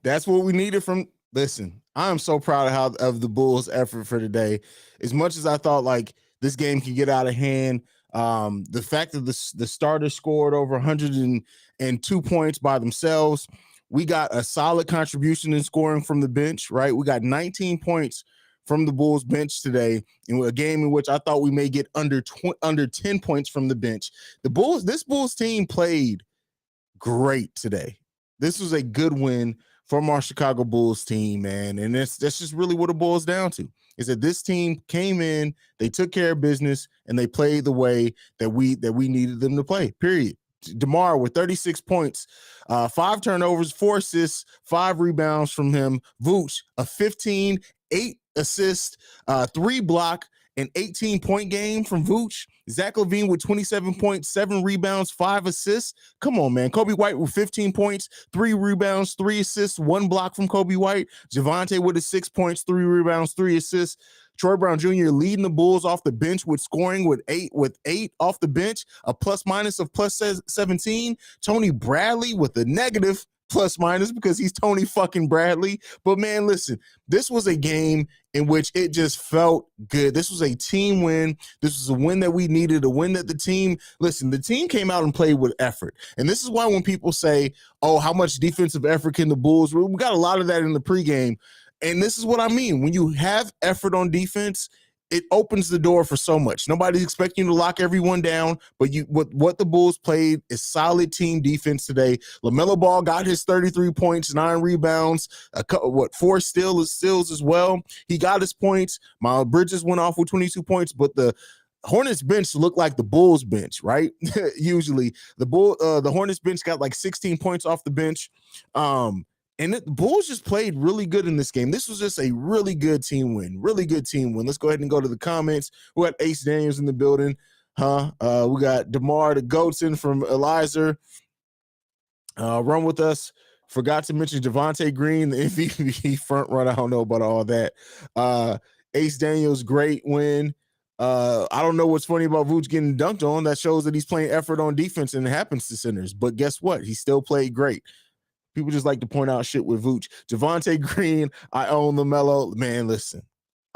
That's what we needed from. Listen, I am so proud of the Bulls' effort for today. As much as I thought like this game could get out of hand, the fact that the starters scored over 102 points by themselves, we got a solid contribution in scoring from the bench. Right, we got 19 points from the Bulls bench today in a game in which I thought we may get under 10 points from the bench. This Bulls team played great today. This was a good win from our Chicago Bulls team, man. And that's just really what it boils down to. Is that this team came in, they took care of business, and they played the way that we needed them to play. Period. DeMar with 36 points, 5 turnovers, 4 assists, 5 rebounds from him. Vooch, a 15, 8 assist, 3 block, an 18-point game from Vooch. Zach LaVine with 27 points, 7 rebounds, 5 assists. Come on, man. Kobe White with 15 points, 3 rebounds, 3 assists, 1 block from Kobe White. Javonte with his 6 points, 3 rebounds, 3 assists. Troy Brown Jr. leading the Bulls off the bench with scoring with eight off the bench, a plus minus of plus 17. Tony Bradley with a negative plus minus because he's Tony fucking Bradley. But man, listen, this was a game in which it just felt good. This was a team win. This was a win that we needed, a win that the team came out and played with effort. And this is why when people say, oh, how much defensive effort can the Bulls? We got a lot of that in the pregame. And this is what I mean. When you have effort on defense, it opens the door for so much. Nobody's expecting you to lock everyone down, but what the Bulls played is solid team defense today. LaMelo Ball got his 33 points, 9 rebounds, 4 steals as well. He got his points. Miles Bridges went off with 22 points, but the Hornets bench looked like the Bulls bench, right? Usually the Hornets bench got like 16 points off the bench. And the Bulls just played really good in this game. This was just a really good team win. Really good team win. Let's go ahead and go to the comments. We got Ace Daniels in the building. We got DeMar the Goatson from Eliza. Run with us. Forgot to mention Javonte Green, the MVP front runner. I don't know about all that. Ace Daniels, great win. I don't know what's funny about Vooch getting dunked on. That shows that he's playing effort on defense and it happens to centers. But guess what? He still played great. People just like to point out shit with Vooch. Javonte Green, I own LaMelo. Man, listen,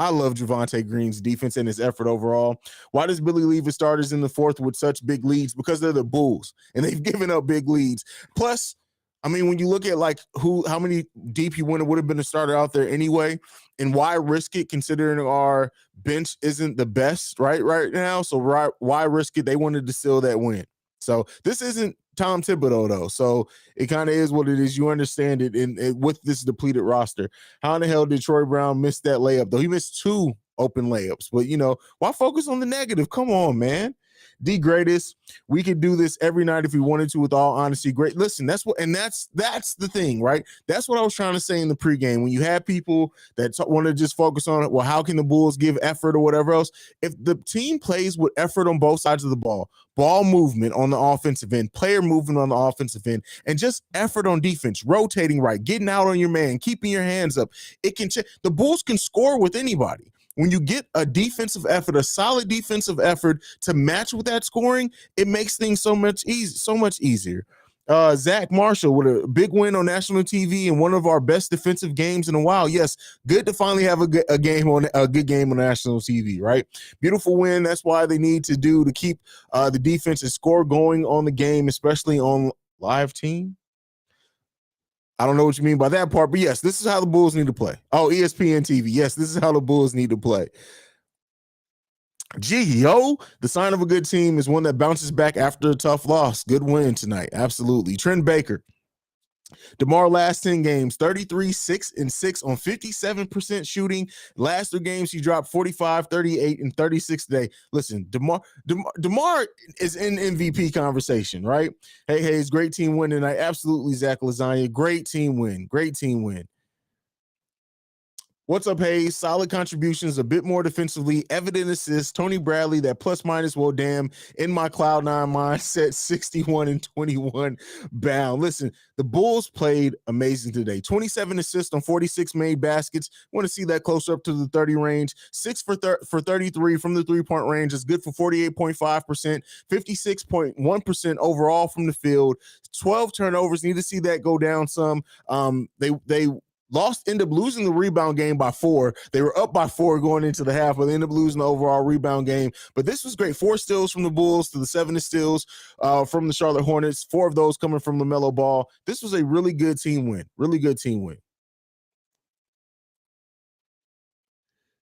I love Javonte Green's defense and his effort overall. Why does Billy leave his starters in the fourth with such big leads? Because they're the Bulls, and they've given up big leads. Plus, I mean, when you look at like how many deep you would have been a starter out there anyway, and why risk it considering our bench isn't the best right now? So why risk it? They wanted to steal that win. So this isn't Tom Thibodeau, though. So it kind of is what it is. You understand it with this depleted roster. How in the hell did Troy Brown miss that layup, though? He missed 2 open layups. But, why focus on the negative? Come on, man. The greatest. We could do this every night if we wanted to, with all honesty. Great. Listen, that's the thing, right? That's what I was trying to say in the pregame. When you have people that want to just focus on it, well, how can the Bulls give effort or whatever else? If the team plays with effort on both sides of the ball movement on the offensive end, player movement on the offensive end, and just effort on defense, rotating right, getting out on your man, keeping your hands up, the Bulls can score with anybody. When you get a defensive effort, a solid defensive effort to match with that scoring, it makes things so much easier. Zach Marshall with a big win on national TV and one of our best defensive games in a while. Yes, good to finally have a good game on national TV, right? Beautiful win. That's why they need to keep the defense and score going on the game, especially on live team. I don't know what you mean by that part, but yes, this is how the Bulls need to play. Oh, ESPN TV. Yes, this is how the Bulls need to play. The sign of a good team is one that bounces back after a tough loss. Good win tonight. Absolutely. Trent Baker. DeMar last 10 games, 33, 6, and 6 on 57% shooting. Last 3 games, he dropped 45, 38, and 36 today. Listen, DeMar is in MVP conversation, right? Hey, Haize, great team win tonight. Absolutely, Zach Lasagna. Great team win. What's up, Haize? Solid contributions, a bit more defensively, evident assists. Tony Bradley, that plus minus, well, damn, in my Cloud9 mindset, 61 and 21 bound. Listen, the Bulls played amazing today. 27 assists on 46 made baskets. Want to see that closer up to the 30 range. 6 for 33 from the three-point range is good for 48.5%, 56.1% overall from the field. 12 turnovers. Need to see that go down some. They end up losing the rebound game by 4. They were up by 4 going into the half, but they ended up losing the overall rebound game. But this was great. 4 steals from the Bulls to the 7 steals from the Charlotte Hornets. 4 of those coming from LaMelo Ball. This was a really good team win. Really good team win.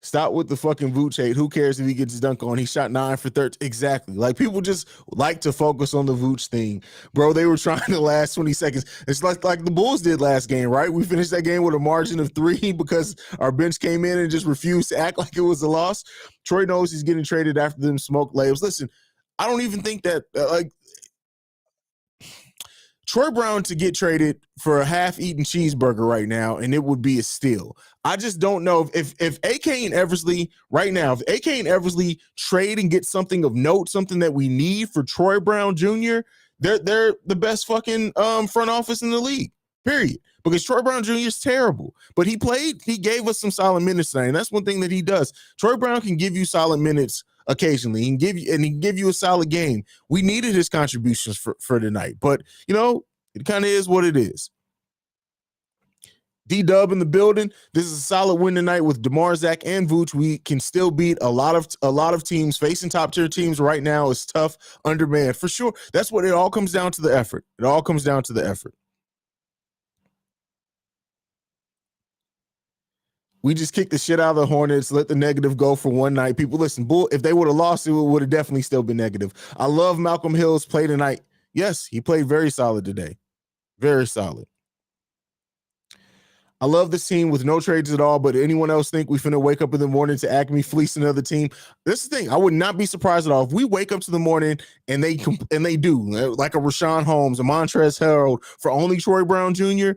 Stop with the fucking Vooch hate. Who cares if he gets his dunk on? He shot 9 for 13. Exactly. Like, people just like to focus on the Vooch thing. Bro, they were trying to last 20 seconds. It's like the Bulls did last game, right? We finished that game with a margin of 3 because our bench came in and just refused to act like it was a loss. Troy knows he's getting traded after them smoke layups. Listen, I don't even think that, Troy Brown to get traded for a half-eaten cheeseburger right now, and it would be a steal. I just don't know if AK and Eversley right now, if AK and Eversley trade and get something of note, something that we need for Troy Brown Jr., they're the best fucking front office in the league, period. Because Troy Brown Jr. is terrible, but he gave us some solid minutes tonight, and that's one thing that he does. Troy Brown can give you solid minutes occasionally. He can give you a solid game. We needed his contributions for tonight, but it kind of is what it is. D-Dub in the building. This is a solid win tonight with DeMar, Zach, and Vooch. We can still beat a lot of teams. Facing top tier teams right now is tough, undermanned for sure. That's what it all comes down to, the effort. It all comes down to the effort. We just kicked the shit out of the Hornets, let the negative go for one night. People, listen, if they would have lost, it would have definitely still been negative. I love Malcolm Hill's play tonight. Yes, he played very solid today. Very solid. I love this team with no trades at all, but anyone else think we finna wake up in the morning to Acme fleece another team? This is the thing. I would not be surprised at all if we wake up to the morning and they do, like a Rashawn Holmes, a Montrezl Harrell for only Troy Brown Jr.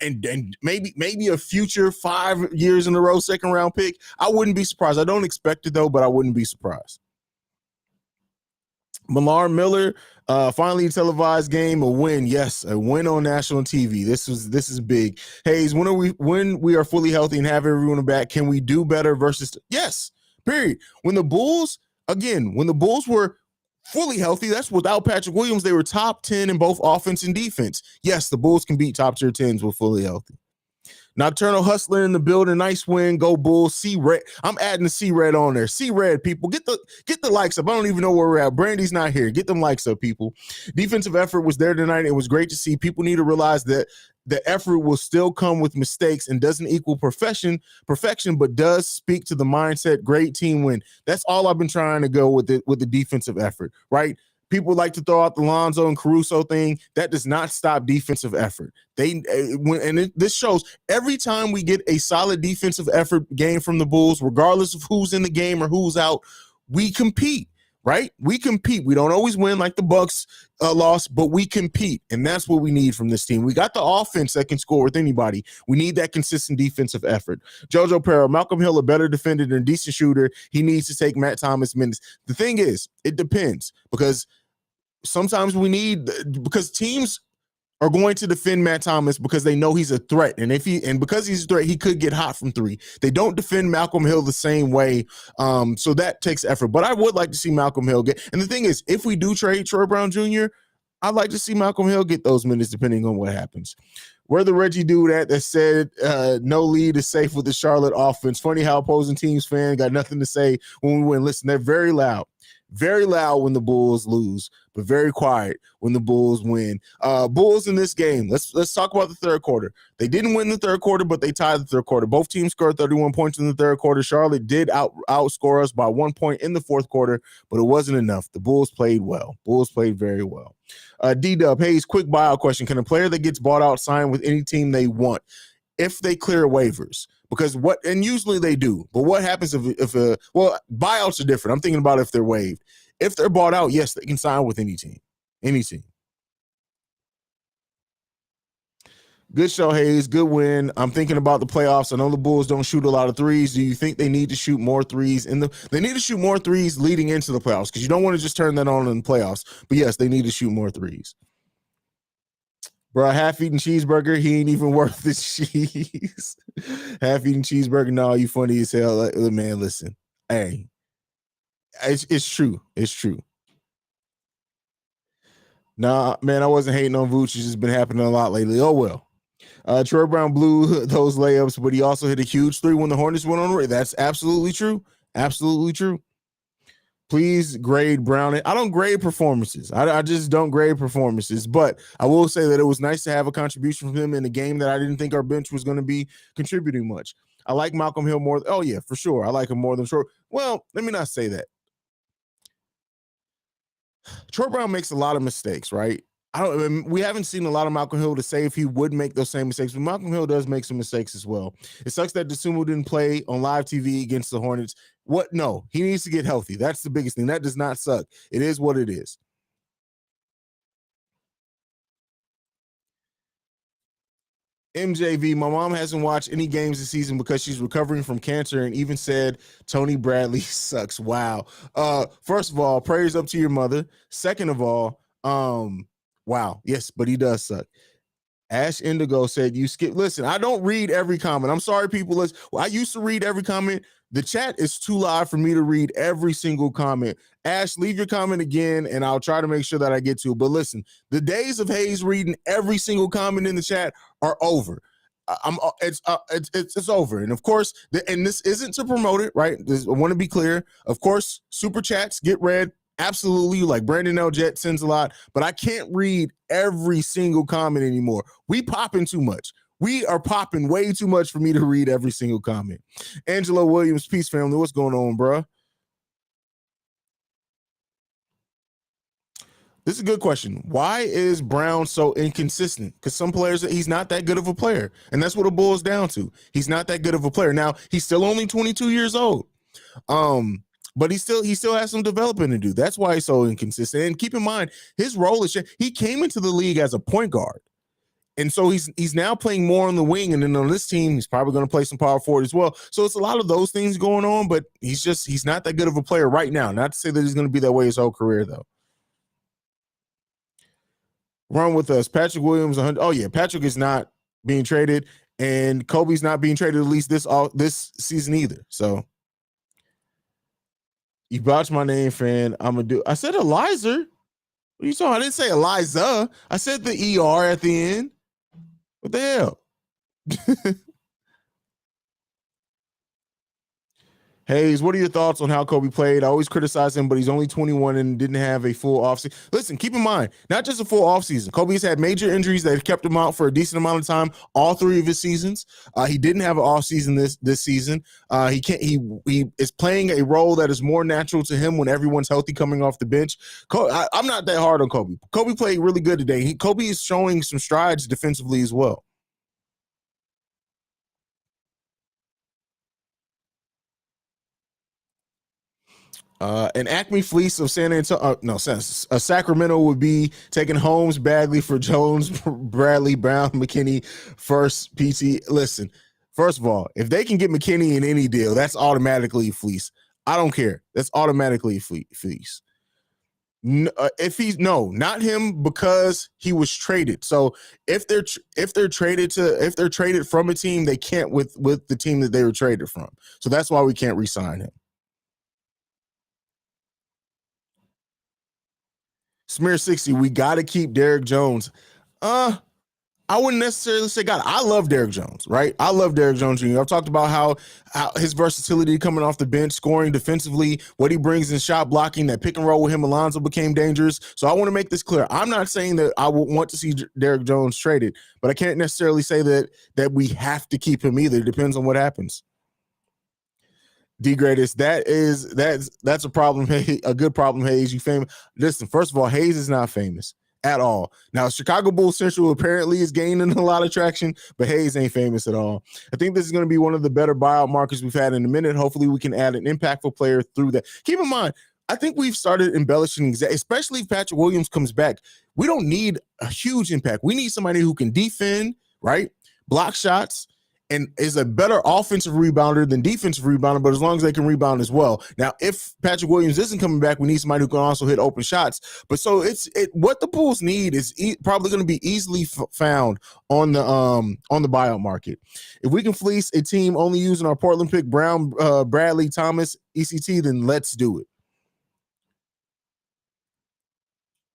and maybe a future 5 years in a row second round pick. I wouldn't be surprised. I don't expect it though, but I wouldn't be surprised. Millar Miller, finally a televised game, a win. Yes, a win on national TV. This is big. Haize, when we are fully healthy and have everyone back, can we do better versus? Yes, period. When the Bulls were fully healthy, that's without Patrick Williams, they were top 10 in both offense and defense. Yes, the Bulls can beat top tier 10s with fully healthy. Nocturnal Hustler in the building. Nice win. Go Bulls. C-Red. I'm adding the C-Red on there. C-Red, people. Get the likes up. I don't even know where we're at. Brandy's not here. Get them likes up, people. Defensive effort was there tonight. It was great to see. People need to realize that the effort will still come with mistakes and doesn't equal perfection, but does speak to the mindset. Great team win. That's all I've been trying to go with the defensive effort, right? People like to throw out the Lonzo and Caruso thing. That does not stop defensive effort. This shows every time we get a solid defensive effort game from the Bulls, regardless of who's in the game or who's out, we compete, right? We compete. We don't always win like the Bucks lost, but we compete, and that's what we need from this team. We got the offense that can score with anybody. We need that consistent defensive effort. Jojo Perro, Malcolm Hill, a better defender than a decent shooter. He needs to take Matt Thomas minutes. The thing is, it depends because sometimes because teams are going to defend Matt Thomas because they know he's a threat. And because he's a threat, he could get hot from 3. They don't defend Malcolm Hill the same way. So that takes effort. But I would like to see Malcolm Hill get. And the thing is, if we do trade Troy Brown Jr., I'd like to see Malcolm Hill get those minutes depending on what happens. Where the Reggie dude that said no lead is safe with the Charlotte offense. Funny how opposing teams fan got nothing to say when we win. Listen, they're very loud. Very loud when the Bulls lose, but very quiet when the Bulls win. Bulls in this game. Let's talk about the third quarter. They didn't win the third quarter, but they tied the third quarter. Both teams scored 31 points in the third quarter. Charlotte did outscore us by 1 point in the fourth quarter, but it wasn't enough. The Bulls played well. Bulls played very well. D-Dub, Haize, quick buyout question. Can a player that gets bought out sign with any team they want if they clear waivers? Because and usually they do, but what happens if buyouts are different. I'm thinking about if they're waived. If they're bought out, yes, they can sign with any team. Good show, Haize. Good win. I'm thinking about the playoffs. I know the Bulls don't shoot a lot of threes. Do you think they need to shoot more threes they need to shoot more threes leading into the playoffs? Because you don't want to just turn that on in the playoffs. But yes, they need to shoot more threes. Bro, half-eaten cheeseburger, he ain't even worth the cheese. Half-eaten cheeseburger, no, you funny as hell. Man, listen. Hey, it's true. It's true. Nah, man, I wasn't hating on Vooch. It's just been happening a lot lately. Oh, well. Troy Brown blew those layups, but he also hit a huge three when the Hornets went on. That's absolutely true. Absolutely true. Please grade Brown. I don't grade performances. I just don't grade performances. But I will say that it was nice to have a contribution from him in a game that I didn't think our bench was going to be contributing much. I like Malcolm Hill more. Oh, yeah, for sure. I like him more than Troy. Well, let me not say that. Troy Brown makes a lot of mistakes, right? We haven't seen a lot of Malcolm Hill to say if he would make those same mistakes, but Malcolm Hill does make some mistakes as well. It sucks that DeSumo didn't play on live TV against the Hornets. What? No, he needs to get healthy. That's the biggest thing. That does not suck. It is what it is. MJV, my mom hasn't watched any games this season because she's recovering from cancer and even said Tony Bradley sucks. Wow. First of all, prayers up to your mother. Second of all, wow. Yes, but he does suck. Ash Indigo said you skip. Listen, I don't read every comment. I'm sorry, people. I used to read every comment. The chat is too loud for me to read every single comment. Ash, leave your comment again, and I'll try to make sure that I get to it. But listen, the days of Haize reading every single comment in the chat are over. It's over. And of course, and this isn't to promote it, right? I want to be clear. Of course, super chats get read. Absolutely, like Brandon L. Jet sends a lot, but I can't read every single comment anymore. We popping too much. We are popping way too much for me to read every single comment. Angelo Williams, peace family. What's going on, bro? This is a good question. Why is Brown so inconsistent? Because some players, he's not that good of a player. And that's what it boils down to. He's not that good of a player. Now, he's still only 22 years old. But he still has some development to do. That's why he's so inconsistent. And keep in mind, his role is he came into the league as a point guard. And so he's now playing more on the wing. And then on this team, he's probably going to play some power forward as well. So it's a lot of those things going on, but he's not that good of a player right now. Not to say that he's going to be that way his whole career, though. Run with us. Patrick Williams, 100. Oh, yeah, Patrick is not being traded. And Kobe's not being traded at least this season either. So you botched my name, fan. I said Eliza. What are you talking? I didn't say Eliza. I said the ER at the end. What the hell? Haize, what are your thoughts on how Kobe played? I always criticize him, but he's only 21 and didn't have a full offseason. Listen, keep in mind, not just a full offseason. Kobe's had major injuries that kept him out for a decent amount of time, all three of his seasons. He didn't have an offseason this season. He is playing a role that is more natural to him when everyone's healthy coming off the bench. I'm not that hard on Kobe. Kobe played really good today. Kobe is showing some strides defensively as well. An Acme fleece of San Antonio, Sacramento would be taking Holmes, Bagley for Jones, Bradley, Brown, McKinney, first PT. Listen, first of all, if they can get McKinney in any deal, that's automatically a fleece. I don't care. That's automatically a fleece. Not him because he was traded. So if they're traded from a team, they can't with the team that they were traded from. So that's why we can't re-sign him. Smear 60, we got to keep Derrick Jones. I wouldn't necessarily say God. I love Derrick Jones, right? I love Derrick Jones Jr. I've talked about how his versatility coming off the bench, scoring defensively, what he brings in shot blocking, that pick and roll with him, Alonzo became dangerous. So I want to make this clear. I'm not saying that I would want to see Derrick Jones traded, but I can't necessarily say that we have to keep him either. It depends on what happens. D-Greatest, that's a problem. Hey, a good problem, Haize. You famous. Listen, first of all, Haize is not famous at all. Now, Chicago Bulls Central apparently is gaining a lot of traction, but Haize ain't famous at all. I think this is going to be one of the better buyout markets we've had in a minute. Hopefully, we can add an impactful player through that. Keep in mind, I think we've started embellishing, especially if Patrick Williams comes back. We don't need a huge impact. We need somebody who can defend, right? Block shots, and is a better offensive rebounder than defensive rebounder, but as long as they can rebound as well. Now, if Patrick Williams isn't coming back, we need somebody who can also hit open shots. But so what the Bulls need is probably going to be easily found on the buyout market. If we can fleece a team only using our Portland pick, Brown, Bradley, Thomas, ECT, then let's do it.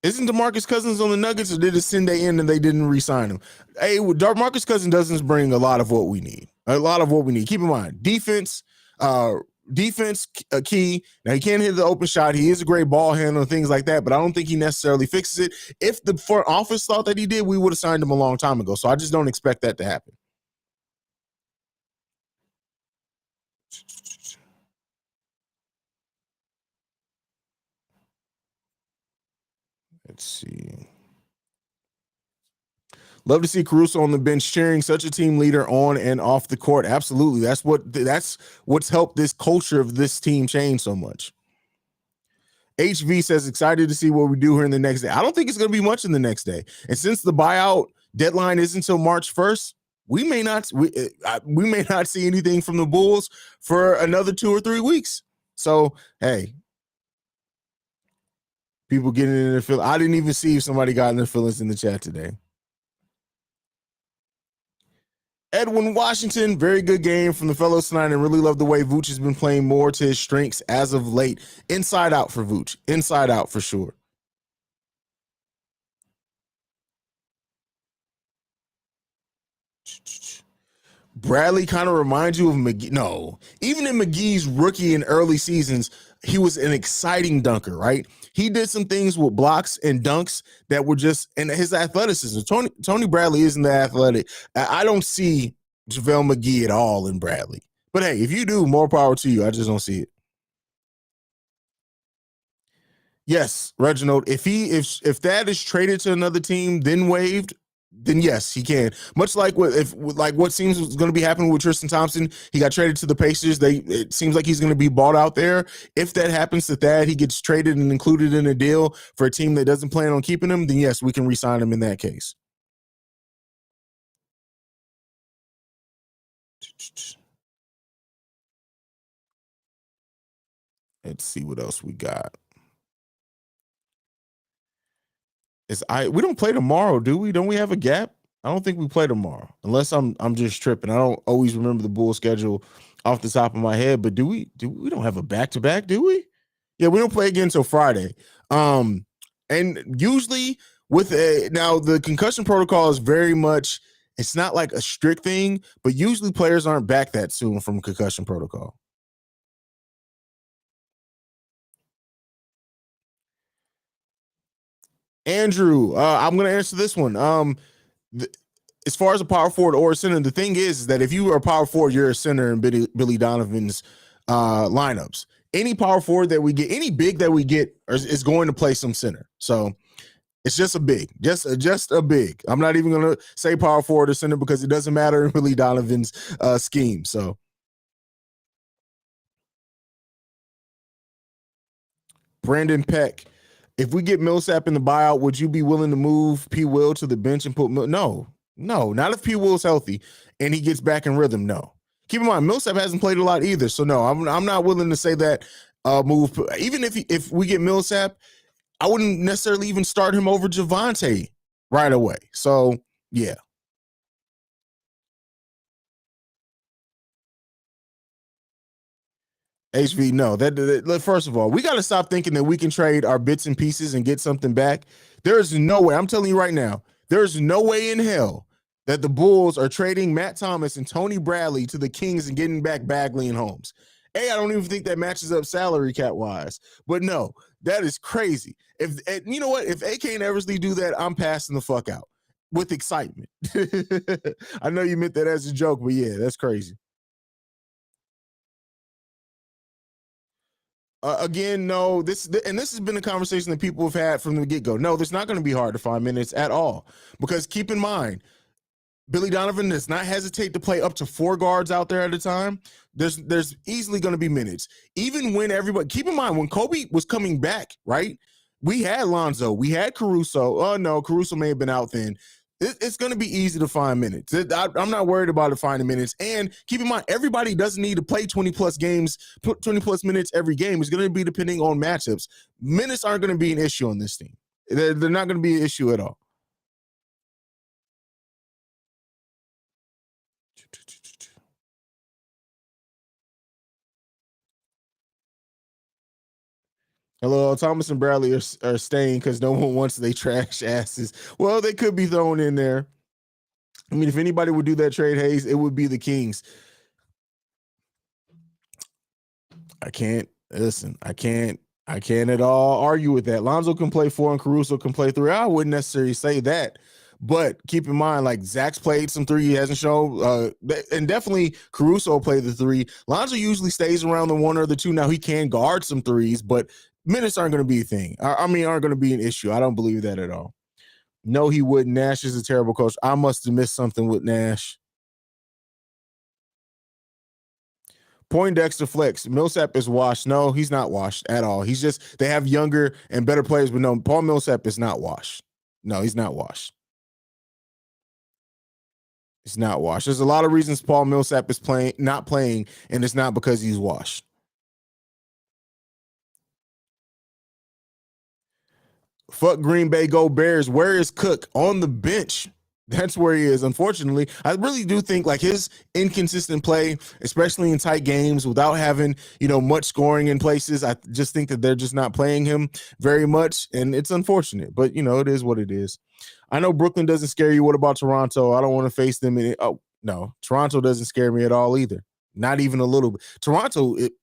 Isn't DeMarcus Cousins on the Nuggets, or did it send they in and they didn't re-sign him? Hey, DeMarcus Cousins doesn't bring a lot of what we need. Keep in mind, defense key. Now, he can't hit the open shot. He is a great ball handler and things like that, but I don't think he necessarily fixes it. If the front office thought that he did, we would have signed him a long time ago. So I just don't expect that to happen. Let's see. Love to see Caruso on the bench cheering, such a team leader on and off the court. Absolutely. That's what's helped this culture of this team change so much. HV says, excited to see what we do here in the next day. I don't think it's going to be much in the next day. And since the buyout deadline is until March 1st, we may not see anything from the Bulls for another 2 or 3 weeks. So, hey, people getting in their feelings. I didn't even see if somebody got in their feelings in the chat today. Edwin Washington, very good game from the fellows tonight, and really love the way Vooch has been playing more to his strengths as of late. Inside out for Vooch. Inside out for sure. Bradley kind of reminds you of McGee. No, even in McGee's rookie and early seasons, he was an exciting dunker, right? He did some things with blocks and dunks that were just, and his athleticism. Tony Bradley isn't that athletic. I don't see JaVale McGee at all in Bradley. But hey, if you do, more power to you. I just don't see it. Yes, Reginald. If that is traded to another team, then waived, then yes, he can. Much like what seems going to be happening with Tristan Thompson, he got traded to the Pacers. It seems like he's going to be bought out there. If that happens to Thad, he gets traded and included in a deal for a team that doesn't plan on keeping him, then yes, we can re-sign him in that case. Let's see what else we got. We don't play tomorrow, do we? Don't we have a gap? I don't think we play tomorrow, unless I'm just tripping. I don't always remember the Bulls schedule off the top of my head, but we don't have a back-to-back, do we? Yeah, we don't play again until Friday. And usually now the concussion protocol is very much, it's not like a strict thing, but usually players aren't back that soon from concussion protocol. Andrew, I'm going to answer this one. As far as a power forward or a center, the thing is that if you are a power forward, you're a center in Billy Donovan's lineups. Any power forward that we get, any big that we get is going to play some center. So it's just a big, just a big. I'm not even going to say power forward or center because it doesn't matter in Billy Donovan's scheme. So Brandon Peck, if we get Millsap in the buyout, would you be willing to move P. Will to the bench and put No, not if P. Will's healthy and he gets back in rhythm. No. Keep in mind, Millsap hasn't played a lot either. So no, I'm not willing to say that move. Even if we get Millsap, I wouldn't necessarily even start him over Javonte right away. So yeah. HV, no. That first of all, we got to stop thinking that we can trade our bits and pieces and get something back. There is no way. I'm telling you right now, there's no way in hell that the Bulls are trading Matt Thomas and Tony Bradley to the Kings and getting back Bagley and Holmes. I don't even think that matches up salary cap wise. But no, that is crazy. If you know what, if AK and Eversley do that, I'm passing the fuck out with excitement. I know you meant that as a joke, but yeah, that's crazy. Again, no. This has been a conversation that people have had from the get-go. No, there's not going to be hard to find minutes at all because keep in mind, Billy Donovan does not hesitate to play up to 4 guards out there at a time. There's easily going to be minutes. Even when everybody, keep in mind, when Kobe was coming back, right? We had Lonzo, we had Caruso. Oh no, Caruso may have been out then. It's going to be easy to find minutes. I'm not worried about it finding minutes. And keep in mind, everybody doesn't need to play 20 plus games, 20 plus minutes every game. It's going to be depending on matchups. Minutes aren't going to be an issue on this team. They're not going to be an issue at all. Hello, Thomas and Bradley are staying because no one wants they trash asses. Well, they could be thrown in there. I mean, if anybody would do that trade, Haize, it would be the Kings. I can't at all argue with that. Lonzo can play 4 and Caruso can play 3. I wouldn't necessarily say that. But keep in mind, like Zach's played some 3, he hasn't shown, and definitely Caruso played the 3. Lonzo usually stays around the 1 or the 2. Now he can guard some 3s, but minutes aren't going to be a thing. I mean, aren't going to be an issue. I don't believe that at all. No, he wouldn't. Nash is a terrible coach. I must have missed something with Nash. Poindexter flex. Millsap is washed. No, he's not washed at all. He's just, they have younger and better players, but no, Paul Millsap is not washed. No, he's not washed. He's not washed. There's a lot of reasons Paul Millsap is not playing, and it's not because he's washed. Fuck Green Bay, go Bears. Where is Cook? On the bench. That's where he is. Unfortunately, I really do think like his inconsistent play, especially in tight games without having, much scoring in places. I just think that they're just not playing him very much. And it's unfortunate, but it is what it is. I know Brooklyn doesn't scare you. What about Toronto? I don't want to face them. Oh, no, Toronto doesn't scare me at all either. Not even a little bit. Toronto, it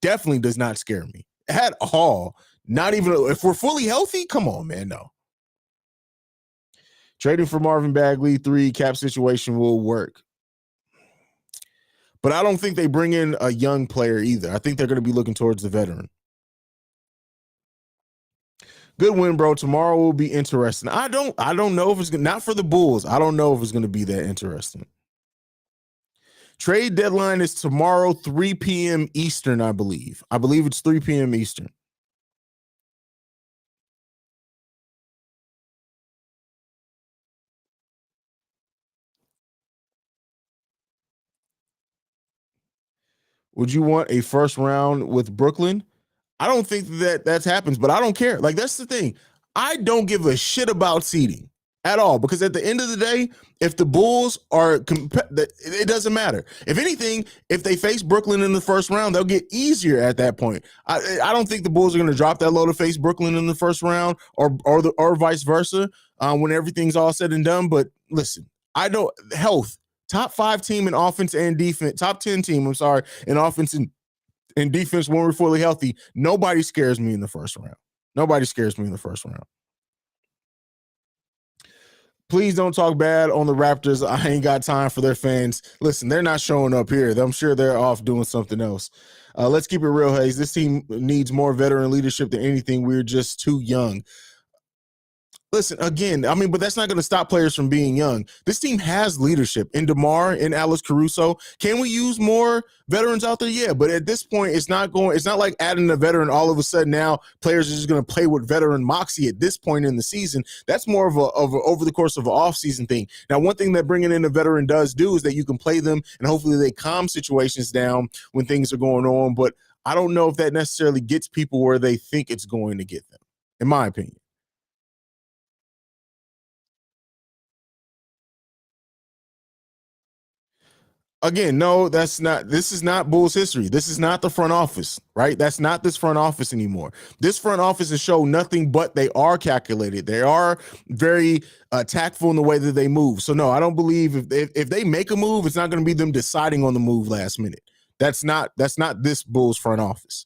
definitely does not scare me at all. Not even if we're fully healthy. Come on, man. No. Trading for Marvin Bagley, 3 cap situation will work. But I don't think they bring in a young player either. I think they're going to be looking towards the veteran. Good win, bro. Tomorrow will be interesting. I don't know if it's not for the Bulls. I don't know if it's going to be that interesting. Trade deadline is tomorrow, 3 p.m. Eastern, I believe. I believe it's 3 p.m. Eastern. Would you want a first round with Brooklyn? I don't think that happens, but I don't care. Like, that's the thing. I don't give a shit about seeding at all, because at the end of the day, if the Bulls are it doesn't matter. If anything, if they face Brooklyn in the first round, they'll get easier at that point. I don't think the Bulls are going to drop that low to face Brooklyn in the first round, or vice versa, when everything's all said and done. But listen, I don't top 5 team in offense and defense, top 10 team, I'm sorry, in offense and defense when we're fully healthy. Nobody scares me in the first round. Nobody scares me in the first round. Please don't talk bad on the Raptors. I ain't got time for their fans. Listen, they're not showing up here. I'm sure they're off doing something else. Let's keep it real, Haize. This team needs more veteran leadership than anything. We're just too young. Listen, again, I mean, but that's not going to stop players from being young. This team has leadership in DeMar and Alex Caruso. Can we use more veterans out there? Yeah, but at this point, it's not like adding a veteran all of a sudden now players are just going to play with veteran moxie at this point in the season. That's more of a over the course of an offseason thing. Now, one thing that bringing in a veteran does do is that you can play them and hopefully they calm situations down when things are going on. But I don't know if that necessarily gets people where they think it's going to get them, in my opinion. Again, no, this is not Bulls history. This is not the front office, right? That's not this front office anymore. This front office has shown nothing but they are calculated. They are very tactful in the way that they move. So no, I don't believe if they make a move, it's not going to be them deciding on the move last minute. That's not this Bulls front office.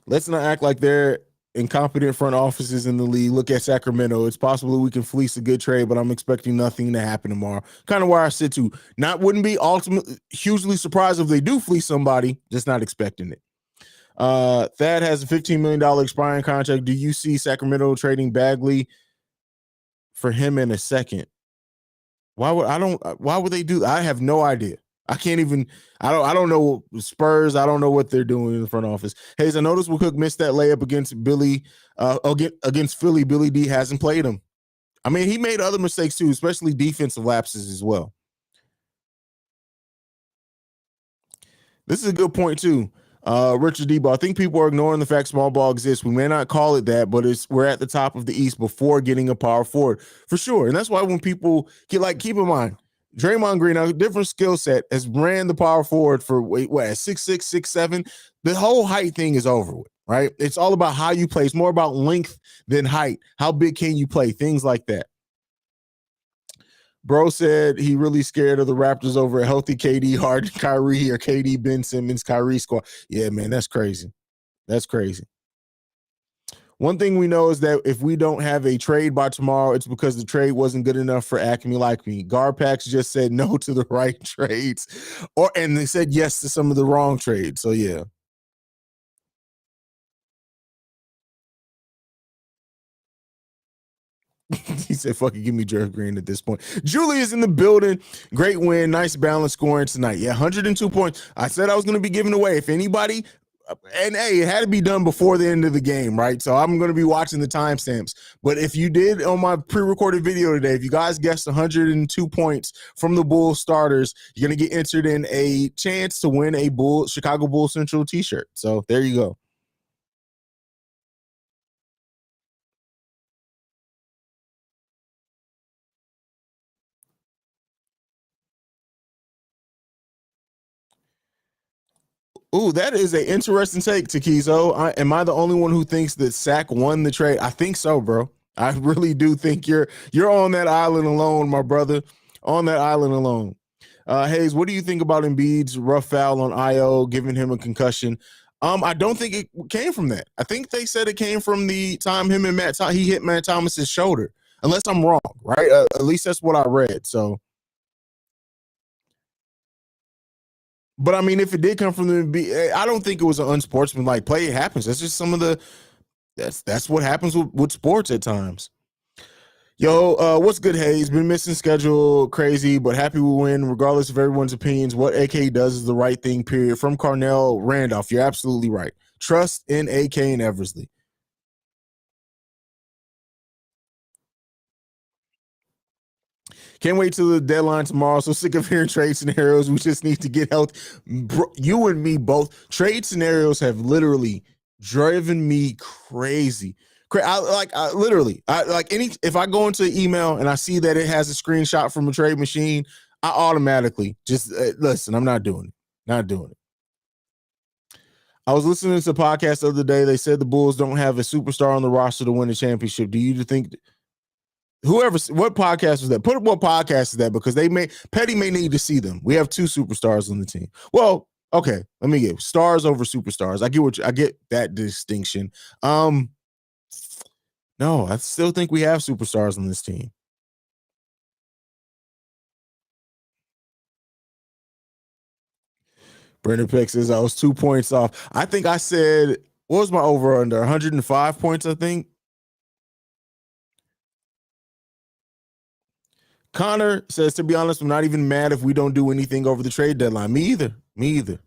Let's not act like they're incompetent front offices in the league. Look at Sacramento. It's possible we can fleece a good trade, but I'm expecting nothing to happen tomorrow. Kind of where I sit to. Wouldn't be ultimately hugely surprised if they do fleece somebody, just not expecting it. Thad has a $15 million expiring contract. Do you see Sacramento trading Bagley for him in a second? Why would they do that? I have no idea. I can't even. I don't know Spurs. I don't know what they're doing in the front office. Haize, I noticed Cook missed that layup against Billy. Against Philly. Billy D hasn't played him. I mean, he made other mistakes too, especially defensive lapses as well. This is a good point too. Richard Debo, I think people are ignoring the fact small ball exists. We may not call it that, but we're at the top of the East before getting a power forward for sure. And that's why when people keep in mind, Draymond Green, a different skill set, has ran the power forward for at 6'6", 6'7". The whole height thing is over with, right? It's all about how you play. It's more about length than height. How big can you play? Things like that. Bro said he really scared of the Raptors over a healthy KD, hard Kyrie, or KD, Ben Simmons, Kyrie squad. Yeah, man, that's crazy. That's crazy. One thing we know is that if we don't have a trade by tomorrow, it's because the trade wasn't good enough for Acme like me. Garpax just said no to the right trades, and they said yes to some of the wrong trades. So yeah. He said, fuck it, give me Jeff Green at this point. Julie is in the building. Great win. Nice balance scoring tonight. Yeah, 102 points. I said I was going to be giving away. If anybody, and hey, it had to be done before the end of the game, right? So I'm going to be watching the timestamps. But if you did on my pre-recorded video today, if you guys guessed 102 points from the Bulls starters, you're going to get entered in a chance to win a Chicago Bulls Central t-shirt. So there you go. Ooh, that is an interesting take, Takizo. Am I the only one who thinks that Sack won the trade? I think so, bro. I really do think you're on that island alone, my brother. On that island alone. Haize, what do you think about Embiid's rough foul on IO, giving him a concussion? I don't think it came from that. I think they said it came from the time he hit Matt Thomas's shoulder. Unless I'm wrong, right? At least that's what I read. So. But I mean, if it did come from the, I don't think it was an unsportsmanlike play. It happens. That's just some of the. That's what happens with sports at times. Yo, what's good, Haize? Been missing schedule, crazy, but happy we win, regardless of everyone's opinions. What AK does is the right thing, period. From Carnell Randolph, you're absolutely right. Trust in AK and Eversley. Can't wait till the deadline tomorrow. So sick of hearing trade scenarios. We just need to get health. Bro, you and me both. Trade scenarios have literally driven me crazy. Literally, if I go into an email and I see that it has a screenshot from a trade machine, I automatically just listen. I'm not doing it. Not doing it. I was listening to a podcast the other day. They said the Bulls don't have a superstar on the roster to win the championship. Do you think what podcast was that? Put what podcast is that? Because Petty may need to see them. We have two superstars on the team. Well, okay, let me get stars over superstars. I get that distinction. No, I still think we have superstars on this team. Brandon Peck says I was 2 points off. I think I said, what was my over under? 105 points, I think. Connor says, to be honest, I'm not even mad if we don't do anything over the trade deadline. Me either.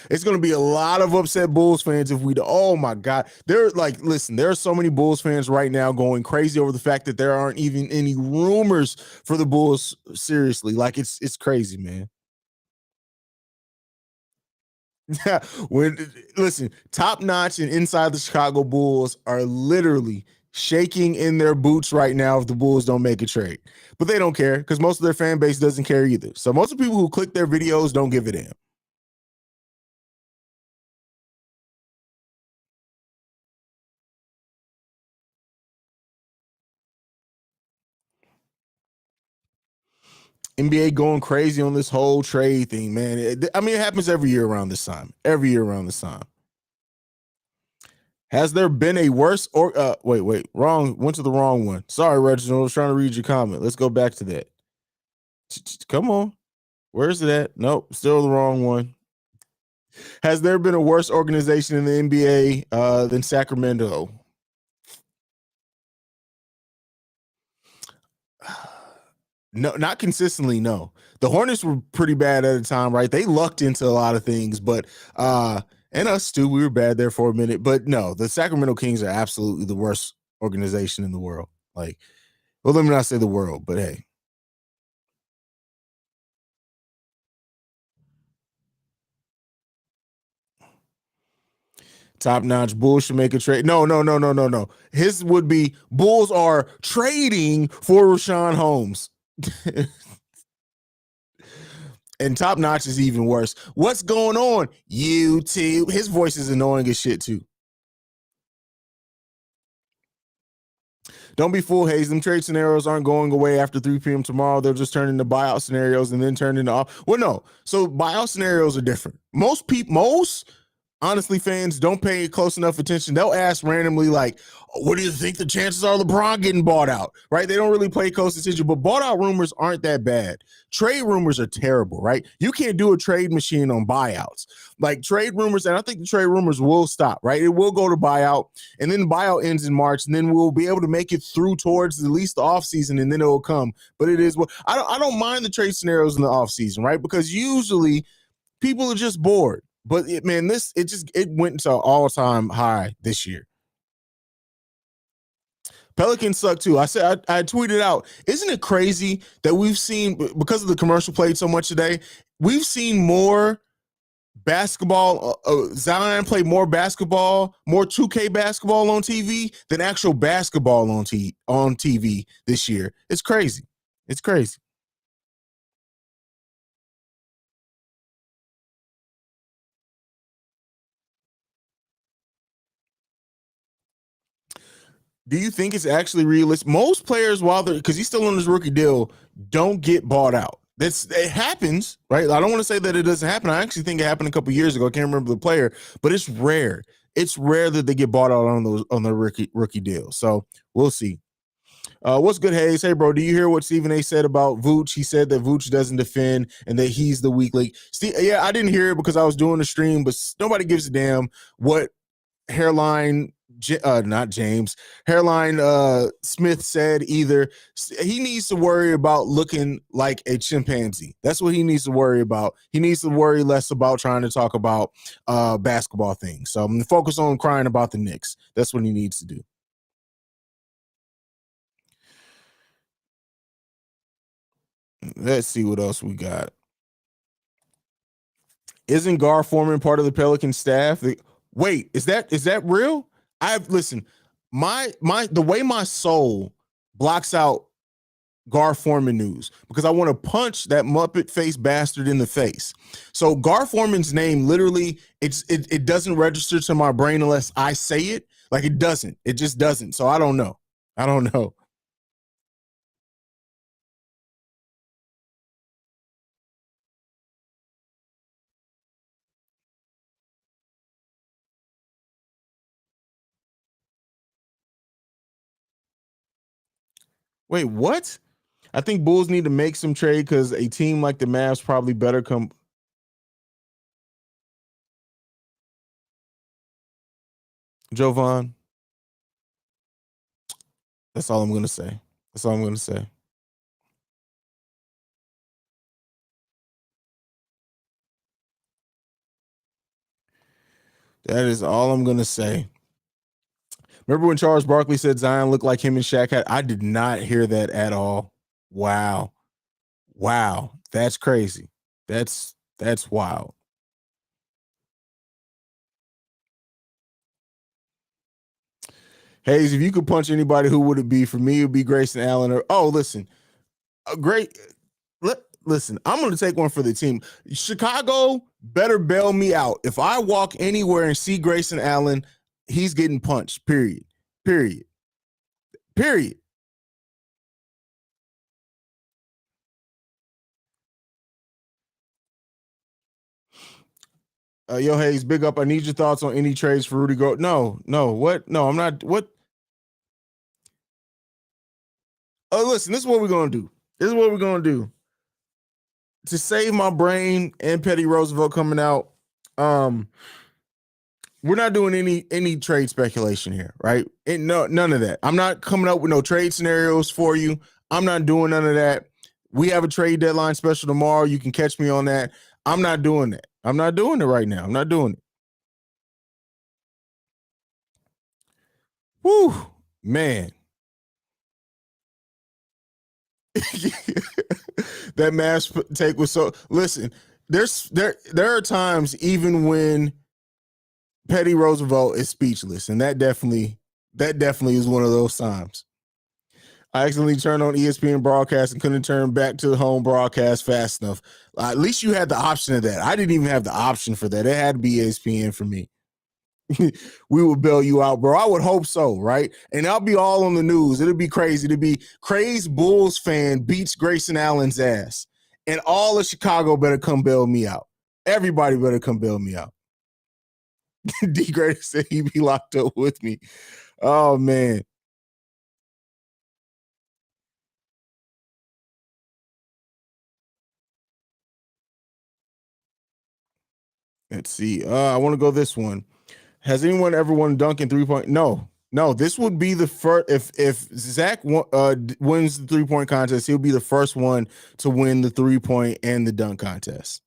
It's going to be a lot of upset Bulls fans if we do. Oh my God. Listen, there are so many Bulls fans right now going crazy over the fact that there aren't even any rumors for the Bulls. Seriously. Like it's crazy, man. Yeah, listen, top notch and inside the Chicago Bulls are literally shaking in their boots right now if the Bulls don't make a trade. But they don't care because most of their fan base doesn't care either. So most of the people who click their videos don't give a damn. NBA going crazy on this whole trade thing, man. It happens every year around this time. Every year around this time. Has there been a worse or wrong? Went to the wrong one. Sorry, Reginald. I was trying to read your comment. Let's go back to that. Come on. Where's it at? Nope, still the wrong one. Has there been a worse organization in the NBA than Sacramento? No, not consistently. No, the Hornets were pretty bad at the time, right? They lucked into a lot of things, but and us too, we were bad there for a minute. But no, the Sacramento Kings are absolutely the worst organization in the world. Like, well, let me not say the world, but hey, top notch. Bulls should make a trade. No, no, no, no, no, no. His would be Bulls are trading for Rashawn Holmes. And top notch is even worse. What's going on? YouTube. His voice is annoying as shit too. Don't be fooled, Haize. Them trade scenarios aren't going away after 3 p.m. tomorrow. They'll just turn into buyout scenarios and then turn into off. Well, no. So buyout scenarios are different. Most honestly, fans don't pay close enough attention. They'll ask randomly, like, what do you think the chances are LeBron getting bought out? Right? They don't really pay close attention, but bought out rumors aren't that bad. Trade rumors are terrible, right? You can't do a trade machine on buyouts. Like trade rumors, and I think the trade rumors will stop, right? It will go to buyout, and then the buyout ends in March, and then we'll be able to make it through towards at least the offseason, and then it will come. But it is what I don't mind the trade scenarios in the offseason, right? Because usually people are just bored. But it went to an all-time high this year. Pelicans suck too. I tweeted out, isn't it crazy that we've seen, because of the commercial played so much today, we've seen more basketball. Zion played more basketball, more 2K basketball on TV than actual basketball on TV this year. It's crazy. It's crazy. Do you think it's actually realistic? Most players, while they're, because he's still on his rookie deal, don't get bought out. It happens, right? I don't want to say that it doesn't happen. I actually think it happened a couple years ago. I can't remember the player, but it's rare. It's rare that they get bought out on the rookie deal. So we'll see. What's good, Haize? Hey, bro, do you hear what Stephen A said about Vooch? He said that Vooch doesn't defend and that he's the weak link. Yeah, I didn't hear it because I was doing the stream, but nobody gives a damn what hairline not James hairline Smith said either. He needs to worry about looking like a chimpanzee. That's what he needs to worry about. He needs to worry less about trying to talk about basketball things. So I'm gonna focus on crying about the Knicks. That's what he needs to do. Let's see what else we got. Isn't Gar Forman part of the Pelican staff? Wait, is that real? I've listen, the way my soul blocks out Gar Forman news because I want to punch that Muppet face bastard in the face. So Gar Forman's name literally it doesn't register to my brain unless I say it. Like it doesn't. It just doesn't. So I don't know. I don't know. Wait, what? I think Bulls need to make some trade because a team like the Mavs probably better come. Jovan. That's all I'm gonna say. That's all I'm gonna say. That is all I'm gonna say. Remember when Charles Barkley said Zion looked like him and Shaq had? I did not hear that at all. Wow. Wow. That's crazy. That's wild. Haize, if you could punch anybody, who would it be? For me, it would be Grayson Allen. Or listen, a great. Listen, I'm going to take one for the team. Chicago better bail me out. If I walk anywhere and see Grayson Allen, he's getting punched. Period. Period. Period. Yo, Haize, big up. I need your thoughts on any trades for Rudy Go. No, no, what? No, I'm not. What? Oh, listen, this is what we're gonna do. This is what we're gonna do to save my brain and Petty Roosevelt coming out. Um, we're not doing any trade speculation here, right? And no, none of that. I'm not coming up with no trade scenarios for you. I'm not doing none of that. We have a trade deadline special tomorrow. You can catch me on that. I'm not doing that. I'm not doing it right now. I'm not doing it. Whew, man. That mass take was so. Listen, there are times even when Petty Roosevelt is speechless, and that definitely is one of those times. I accidentally turned on ESPN broadcast and couldn't turn back to the home broadcast fast enough. At least you had the option of that. I didn't even have the option for that. It had to be ESPN for me. We would bail you out, bro. I would hope so, right? And I'll be all on the news. It'll be crazy to be crazed Bulls fan beats Grayson Allen's ass. And all of Chicago better come bail me out. Everybody better come bail me out. D Grady said he'd be locked up with me. Oh man. Let's see. I want to go this one. Has anyone ever won dunk in 3 point? No, no. This would be the first. If Zach wins the 3 point contest, he'll be the first one to win the 3 point and the dunk contest.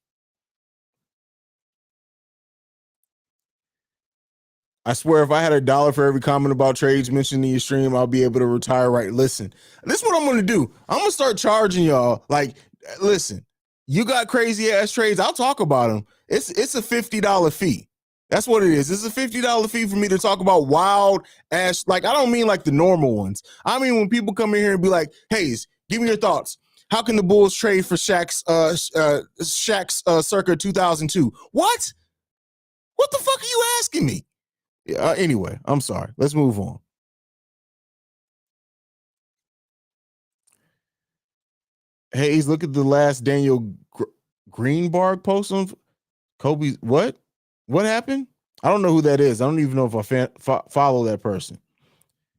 I swear, if I had $1 for every comment about trades mentioned in your stream, I'll be able to retire. Right? Listen, this is what I'm going to do. I'm going to start charging y'all. Like, listen, you got crazy ass trades. I'll talk about them. It's a $50 fee. That's what it is. It's a $50 fee for me to talk about wild ass. Like, I don't mean like the normal ones. I mean when people come in here and be like, "Haize, give me your thoughts. How can the Bulls trade for Shaq's circa 2002? What? What the fuck are you asking me? Anyway, I'm sorry. Let's move on. Haize, look at the last Daniel Greenberg post on Kobe's. What? What happened? I don't know who that is. I don't even know if I follow that person.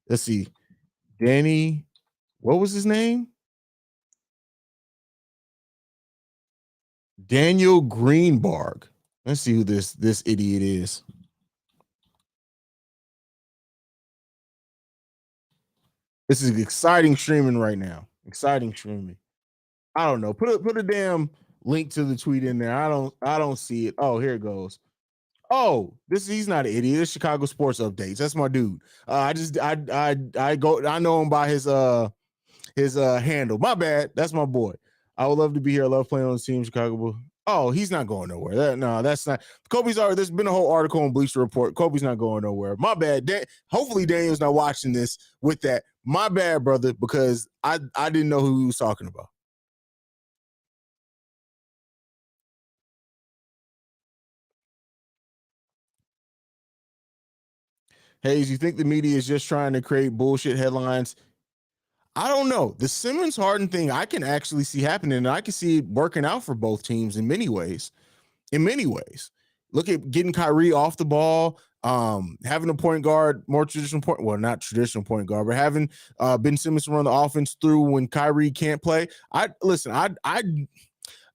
Let's see. Danny, what was his name? Daniel Greenberg. Let's see who this idiot is. This is exciting streaming right now. Exciting streaming. I don't know. Put a damn link to the tweet in there. I don't see it. Oh, here it goes. Oh, he's not an idiot. It's Chicago Sports Updates. That's my dude. I know him by his handle. My bad. That's my boy. I would love to be here. I love playing on the team, Chicago. Oh, he's not going nowhere. No, that's not. Kobe's already. There's been a whole article on Bleacher Report. Kobe's not going nowhere. My bad. Hopefully Daniel's not watching this with that. My bad, brother, because I didn't know who he was talking about. Haize, you think the media is just trying to create bullshit headlines? I don't know. The Simmons Harden thing, I can actually see happening, and I can see it working out for both teams in many ways. In many ways, look at getting Kyrie off the ball, having a point guard, more traditional point, well, not traditional point guard, but having Ben Simmons run the offense through when Kyrie can't play. I listen. I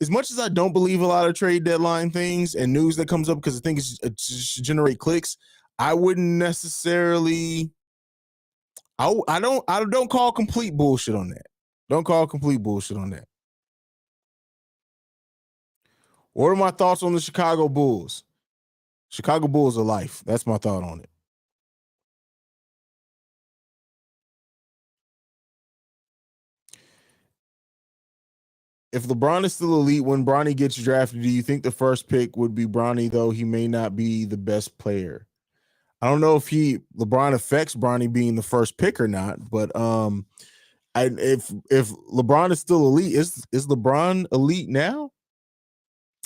as much as I don't believe a lot of trade deadline things and news that comes up because I think it should generate clicks. I wouldn't necessarily I don't call complete bullshit on that. Don't call complete bullshit on that. What are my thoughts on the Chicago Bulls? Chicago Bulls are life. That's my thought on it. If LeBron is still elite when Bronny gets drafted, do you think the first pick would be Bronny, though he may not be the best player? I don't know if LeBron affects Bronny being the first pick or not, but if LeBron is still elite, is LeBron elite now?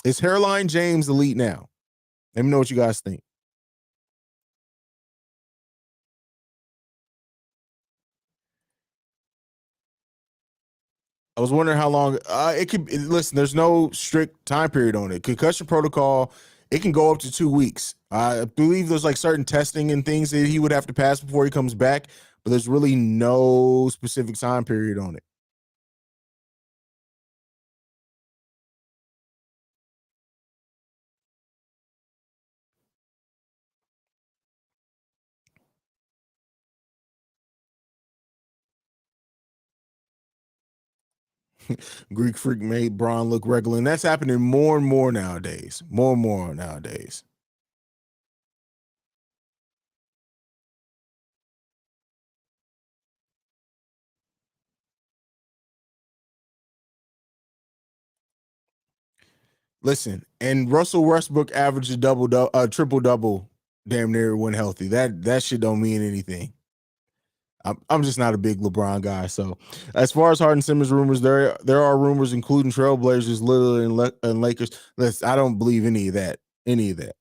Is Hairline James elite now? Let me know what you guys think. I was wondering how long it could. Listen, there's no strict time period on it. Concussion protocol, it can go up to 2 weeks. I believe there's like certain testing and things that he would have to pass before he comes back, but there's really no specific time period on it. Greek freak made Braun look regular, and that's happening more and more nowadays. More and more nowadays. Listen, and Russell Westbrook averaged a triple double, damn near when healthy. That shit don't mean anything. I'm just not a big LeBron guy. So, as far as Harden Simmons rumors, there are rumors including Trailblazers, Lillard, and Lakers. Listen, I don't believe any of that. Any of that.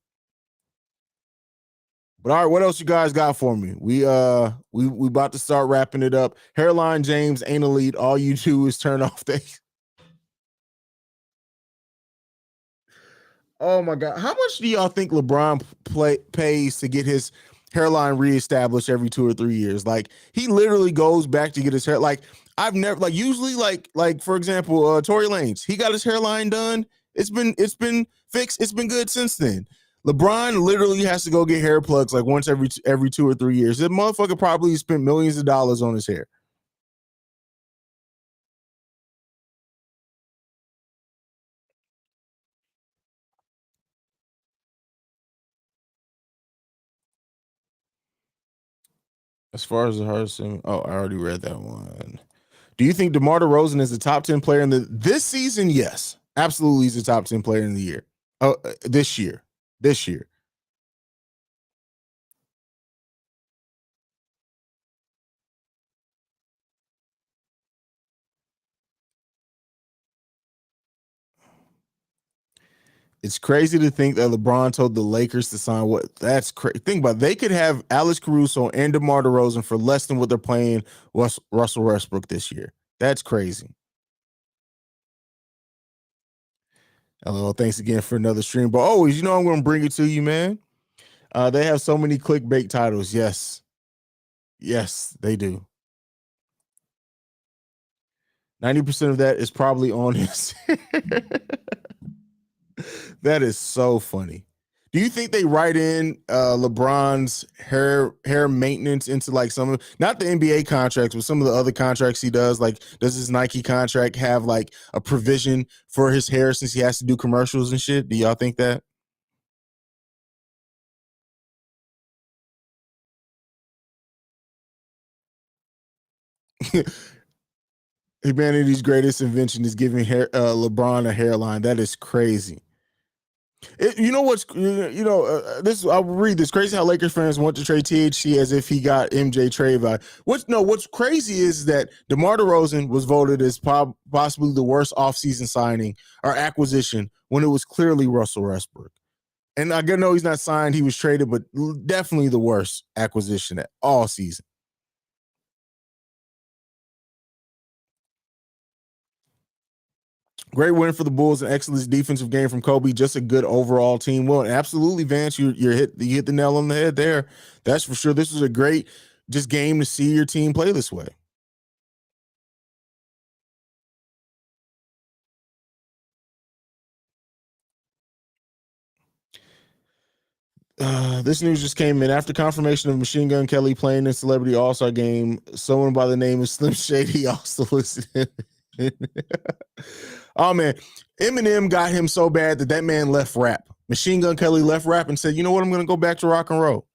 But all right, what else you guys got for me? We about to start wrapping it up. Hairline James ain't elite. All you do is turn off the. Oh my god, how much do y'all think LeBron pays to get his hairline reestablished every 2 or 3 years? Like he literally goes back to get his hair. Like I've never like usually like for example, Tory Lanez, he got his hairline done. It's been fixed. It's been good since then. LeBron literally has to go get hair plugs like once every 2 or 3 years. That motherfucker probably spent millions of dollars on his hair. As far as the hardest, oh, I already read that one. Do you think DeMar DeRozan is a top 10 player in this season? Yes, absolutely. He's a top 10 player in the year. Oh, this year. This year. It's crazy to think that LeBron told the Lakers to sign what that's crazy. Think about it. They could have Alex Caruso and DeMar DeRozan for less than what they're playing Russell Westbrook this year. That's crazy. Hello, thanks again for another stream. But always, I'm going to bring it to you, man. They have so many clickbait titles. Yes. Yes, they do. 90% of that is probably on his. That is so funny. Do you think they write in LeBron's hair maintenance into like some of not the NBA contracts, but some of the other contracts he does? Like, does his Nike contract have like a provision for his hair since he has to do commercials and shit? Do y'all think that? Humanity's greatest invention is giving LeBron a hairline. That is crazy. You know what's this I'll read this crazy how Lakers fans want to trade THC as if he got MJ trade value. What's crazy is that DeMar DeRozan was voted as possibly the worst offseason signing or acquisition when it was clearly Russell Westbrook. And I know he's not signed, he was traded, but definitely the worst acquisition at all season. Great win for the Bulls, an excellent defensive game from Kobe. Just a good overall team. Well, absolutely, Vance, you hit the nail on the head there. That's for sure. This was a great just game to see your team play this way. This news just came in after confirmation of Machine Gun Kelly playing in Celebrity All Star Game. Someone by the name of Slim Shady also listed. Oh man, Eminem got him so bad that man left rap. Machine Gun Kelly left rap and said, "You know what? I'm going to go back to rock and roll."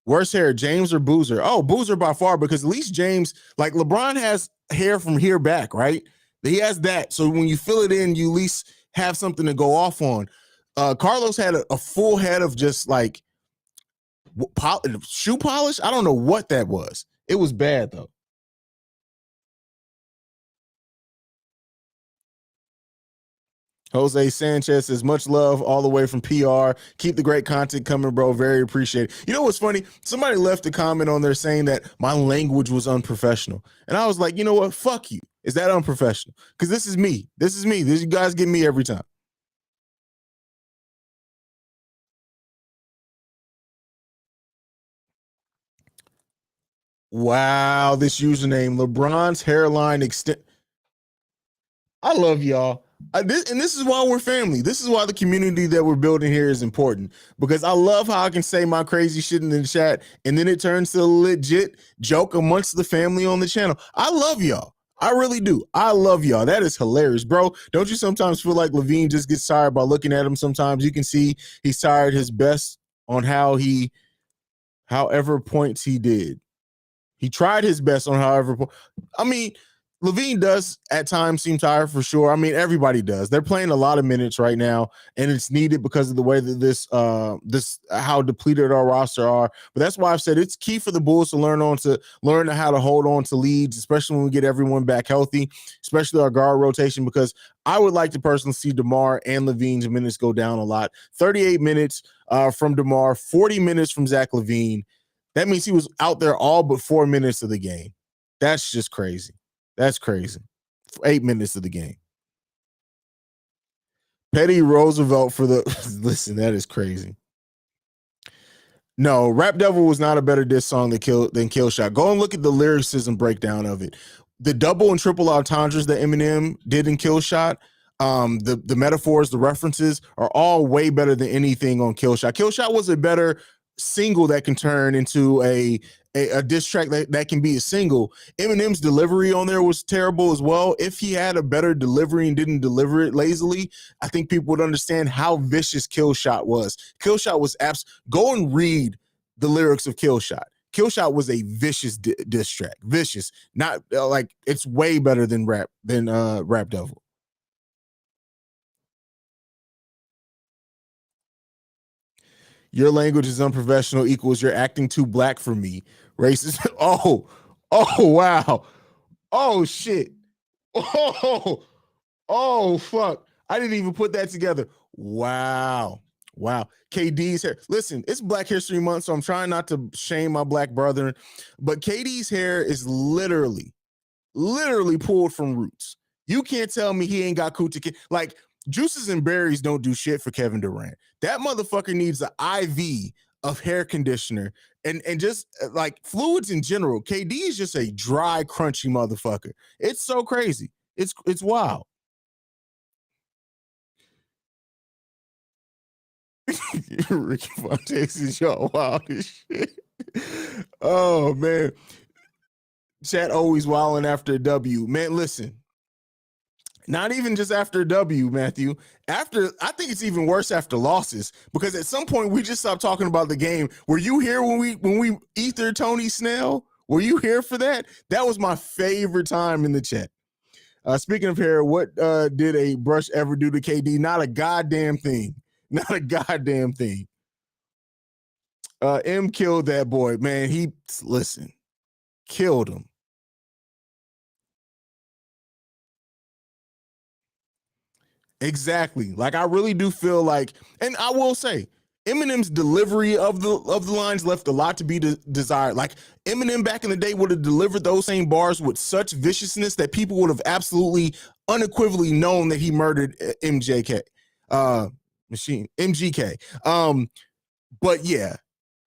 Worst hair, James or Boozer? Oh, Boozer by far, because at least James, like LeBron has hair from here back, right? He has that. So when you fill it in, you at least have something to go off on. Carlos had a full head of just like shoe polish. I don't know what that was. It was bad though. Jose Sanchez says, much love all the way from PR. Keep the great content coming, bro. Very appreciated. You know what's funny? Somebody left a comment on there saying that my language was unprofessional. And I was like, you know what? Fuck you. Is that unprofessional? Because this is me. This is me. This you guys get me every time. Wow, this username, LeBron's hairline extent. I love y'all. And this is why we're family. This is why the community that we're building here is important, because I love how I can say my crazy shit in the chat and then it turns to a legit joke amongst the family on the channel. I love y'all. I really do. I love y'all. That is hilarious, bro. Don't you sometimes feel like Levine just gets tired by looking at him? Sometimes you can see he's tired his best on however points he did. He tried his best on however. I mean, Levine does at times seem tired for sure. I mean, everybody does. They're playing a lot of minutes right now, and it's needed because of the way that this how depleted our roster are. But that's why I've said it's key for the Bulls to learn how to hold on to leads, especially when we get everyone back healthy, especially our guard rotation. Because I would like to personally see DeMar and Levine's minutes go down a lot. 38 minutes from DeMar, 40 minutes from Zach LaVine. That means he was out there all but 4 minutes of the game. That's just crazy. That's crazy. 8 minutes of the game. Petty Roosevelt for the listen, that is crazy. No, Rap Devil was not a better diss song than Kill Shot. Go and look at the lyricism breakdown of it. The double and triple entendres that Eminem did in Kill Shot, the metaphors, the references are all way better than anything on Kill Shot. Kill Shot was a better single that can turn into a diss track that can be a single. Eminem's delivery on there was terrible as well. If he had a better delivery and didn't deliver it lazily, I think people would understand how vicious Kill Shot was. Kill Shot was go and read the lyrics of Kill Shot. Kill Shot was a vicious diss track. Vicious. Not like it's way better than Rap Devil. Your language is unprofessional equals you're acting too black for me. Racist. Oh, wow. Oh, shit. Oh, fuck. I didn't even put that together. Wow. KD's hair. Listen, it's Black History Month, so I'm trying not to shame my black brother, but KD's hair is literally pulled from Roots. You can't tell me he ain't got coochie. Like, juices and berries don't do shit for Kevin Durant. That motherfucker needs an IV of hair conditioner and just like fluids in general. KD is just a dry, crunchy motherfucker. It's so crazy. It's wild. Ricky Fontaine is y'all wild as shit. Oh man. Chat always wilding after a W. Man, listen. Not even just after a W, Matthew. I think it's even worse after losses because at some point we just stopped talking about the game. Were you here when we ether Tony Snell? Were you here for that? That was my favorite time in the chat. Speaking of hair, what did a brush ever do to KD? Not a goddamn thing. Not a goddamn thing. M killed that boy, man. Killed him. Exactly. Like I really do feel like, and I will say, Eminem's delivery of the lines left a lot to be desired. Like Eminem back in the day would have delivered those same bars with such viciousness that people would have absolutely unequivocally known that he murdered MJK, MGK. But yeah,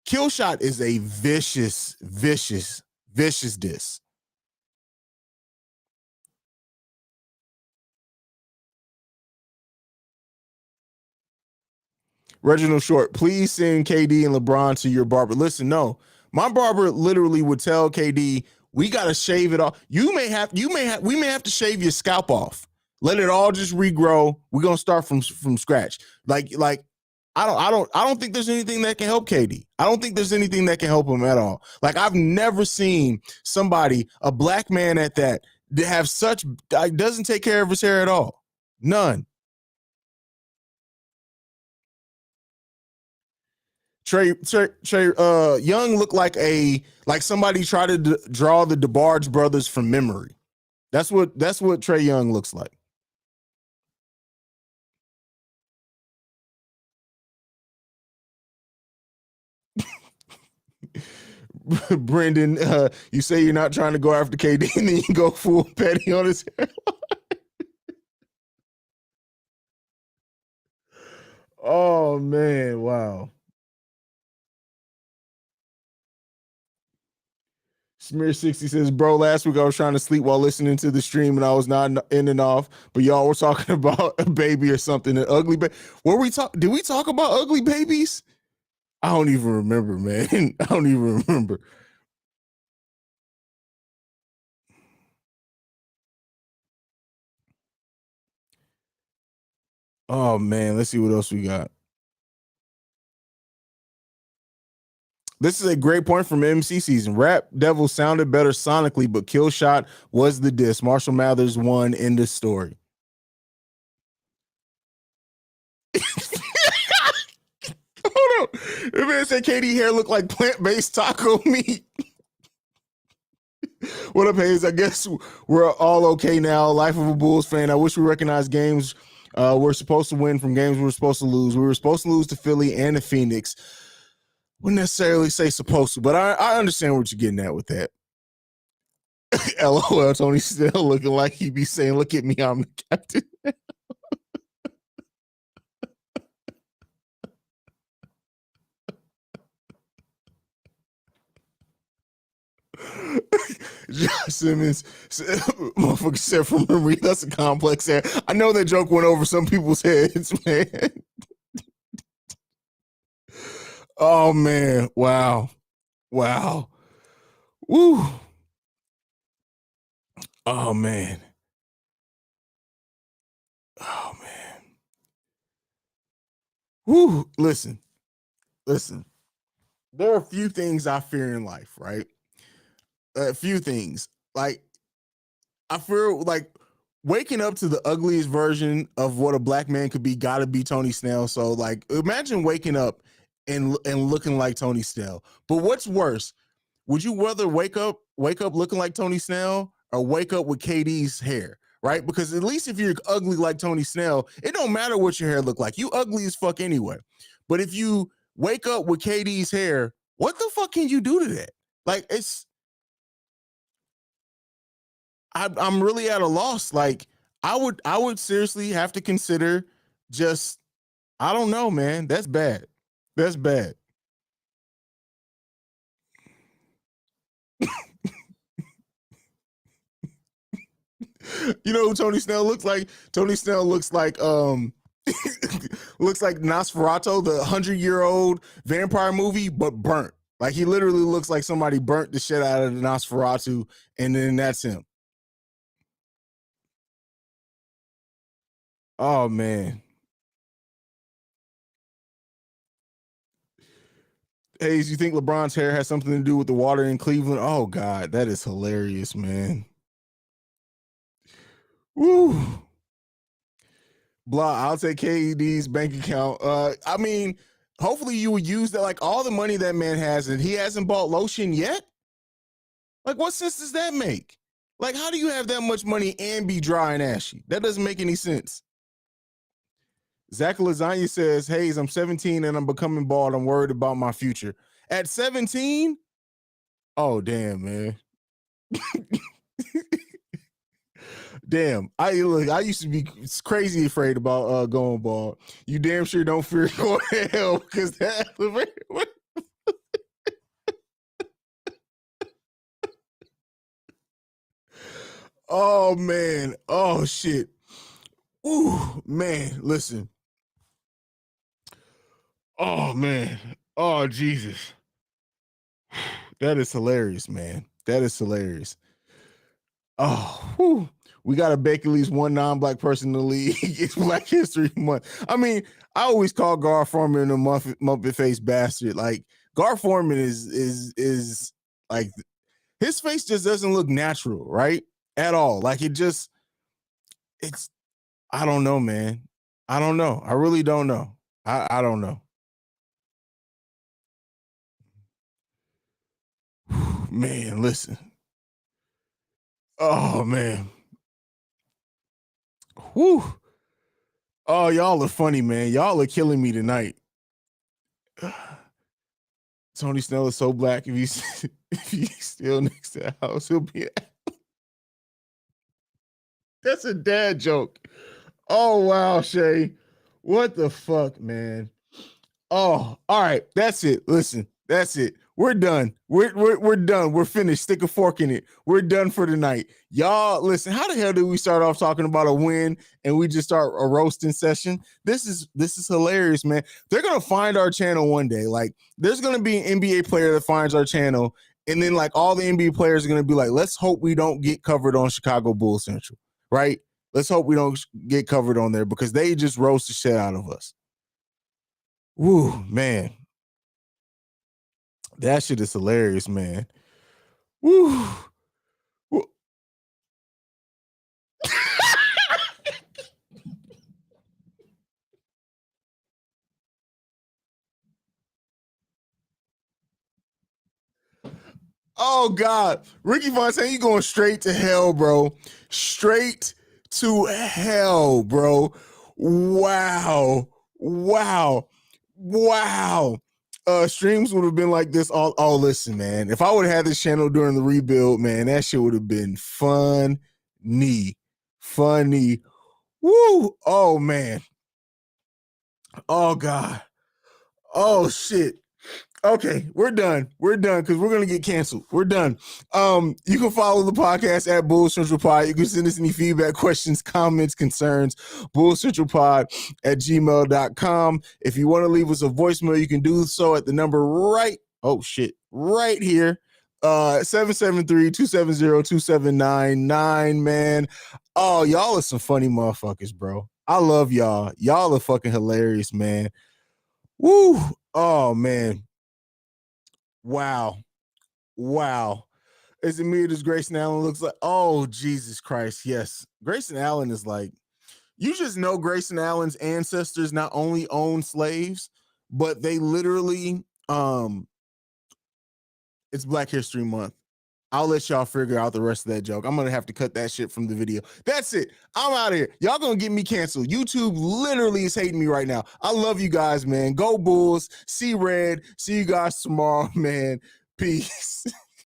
Kill Shot is a vicious diss. Reginald Short, please send KD and LeBron to your barber. Listen, no, my barber literally would tell KD, we got to shave it off. We may have to shave your scalp off. Let it all just regrow. We're gonna start from scratch. Like I don't think there's anything that can help KD. I don't think there's anything that can help him at all. Like I've never seen somebody, a black man at that have such doesn't take care of his hair at all. None. Trey Young looked like somebody tried to draw the DeBarge brothers from memory. That's what Trey Young looks like. Brendan, you say you're not trying to go after KD, and then you go full petty on his hair. Oh man, wow. Smear 60 says, bro, last week I was trying to sleep while listening to the stream and I was not in and off, but y'all were talking about a baby or something, an ugly baby. Did we talk about ugly babies? I don't even remember, man. I don't even remember. Oh man, let's see what else we got. This is a great point from MC season. Rap Devil sounded better sonically, but Kill Shot was the diss. Marshall Mathers won in this story. Hold on. The man said KD hair looked like plant-based taco meat. What up, Haize? I guess we're all okay now. Life of a Bulls fan. I wish we recognized games we're supposed to win from games we were supposed to lose. We were supposed to lose to Philly and to Phoenix. Wouldn't necessarily say supposed to, but I understand what you're getting at with that. LOL, Tony still looking like he be saying, look at me, I'm the captain. Josh Simmons, motherfucker said from memory, that's a complex hair. I know that joke went over some people's heads, man. Oh, man. Wow. Wow. Woo. Oh, man. Oh, man. Woo. Listen. There are a few things I fear in life, right? A few things. Like, I feel like waking up to the ugliest version of what a black man could be gotta be Tony Snell. So, like, imagine waking up and looking like Tony Snell. But what's worse? Would you rather wake up looking like Tony Snell or wake up with KD's hair? Right? Because at least if you're ugly like Tony Snell, it don't matter what your hair look like. You ugly as fuck anyway. But if you wake up with KD's hair, what the fuck can you do to that? Like, I'm really at a loss. Like, I would seriously have to consider just, I don't know, man. That's bad. That's bad. You know who Tony Snell looks like? Tony Snell looks like looks like Nosferatu, the 100-year-old vampire movie, but burnt. Like, he literally looks like somebody burnt the shit out of the Nosferatu, and then that's him. Oh man. Haize, you think LeBron's hair has something to do with the water in Cleveland? Oh God, that is hilarious, man. Woo. Blah, I'll take KD's bank account. I mean, hopefully you would use that, like all the money that man has, and he hasn't bought lotion yet. Like, what sense does that make? Like, how do you have that much money and be dry and ashy? That doesn't make any sense. Zach Lasagna says, Haize, I'm 17 and I'm becoming bald. I'm worried about my future. At 17? Oh, damn, man. Damn, I used to be crazy afraid about going bald. You damn sure don't fear going to hell because that. Oh man, oh shit. Ooh, man, listen. Oh man, oh Jesus. That is hilarious, man. That is hilarious. Oh, whew. We got to bake at least one non-black person in the league. It's Black History Month. I mean, I always call Gar Forman a muppet face bastard. Like, Gar Forman is like, his face just doesn't look natural, right? At all. Like, it's I don't know, man. I don't know. I really don't know. I don't know. Man, listen. Oh man. Whew. Oh, y'all are funny, man. Y'all are killing me tonight. Tony Snell is so black. If he's still next to the house, he'll be. That's a dad joke. Oh wow, Shay. What the fuck, man? Oh, all right. That's it. Listen, that's it. We're done. We're done. We're finished. Stick a fork in it. We're done for tonight. Y'all, listen, how the hell did we start off talking about a win and we just start a roasting session? This is hilarious, man. They're gonna find our channel one day. Like, there's gonna be an NBA player that finds our channel, and then like all the NBA players are gonna be like, let's hope we don't get covered on Chicago Bulls Central, right? Let's hope we don't get covered on there because they just roast the shit out of us. Woo, man. That shit is hilarious, man. Woo. Woo. Oh God, Ricky Fontaine, you going straight to hell, bro. Straight to hell, bro. Wow. Wow. Wow. Streams would have been like this all. Oh, listen, man. If I would have had this channel during the rebuild, man, that shit would have been funny. Funny. Woo. Oh man. Oh God. Oh shit. Okay, we're done. We're done because we're gonna get canceled. We're done. You can follow the podcast at Bull Central Pod. You can send us any feedback, questions, comments, concerns, bullcentralpod at gmail.com. If you want to leave us a voicemail, you can do so at the number right here. 773-270-2799, man. Oh, y'all are some funny motherfuckers, bro. I love y'all. Y'all are fucking hilarious, man. Woo. Oh man. Wow. Is it me or does Grayson Allen looks like? Oh, Jesus Christ. Yes. Grayson Allen is like, you just know Grayson Allen's ancestors not only owned slaves, but they literally, it's Black History Month. I'll let y'all figure out the rest of that joke. I'm going to have to cut that shit from the video. That's it. I'm out of here. Y'all going to get me canceled. YouTube literally is hating me right now. I love you guys, man. Go Bulls. See red. See you guys tomorrow, man. Peace.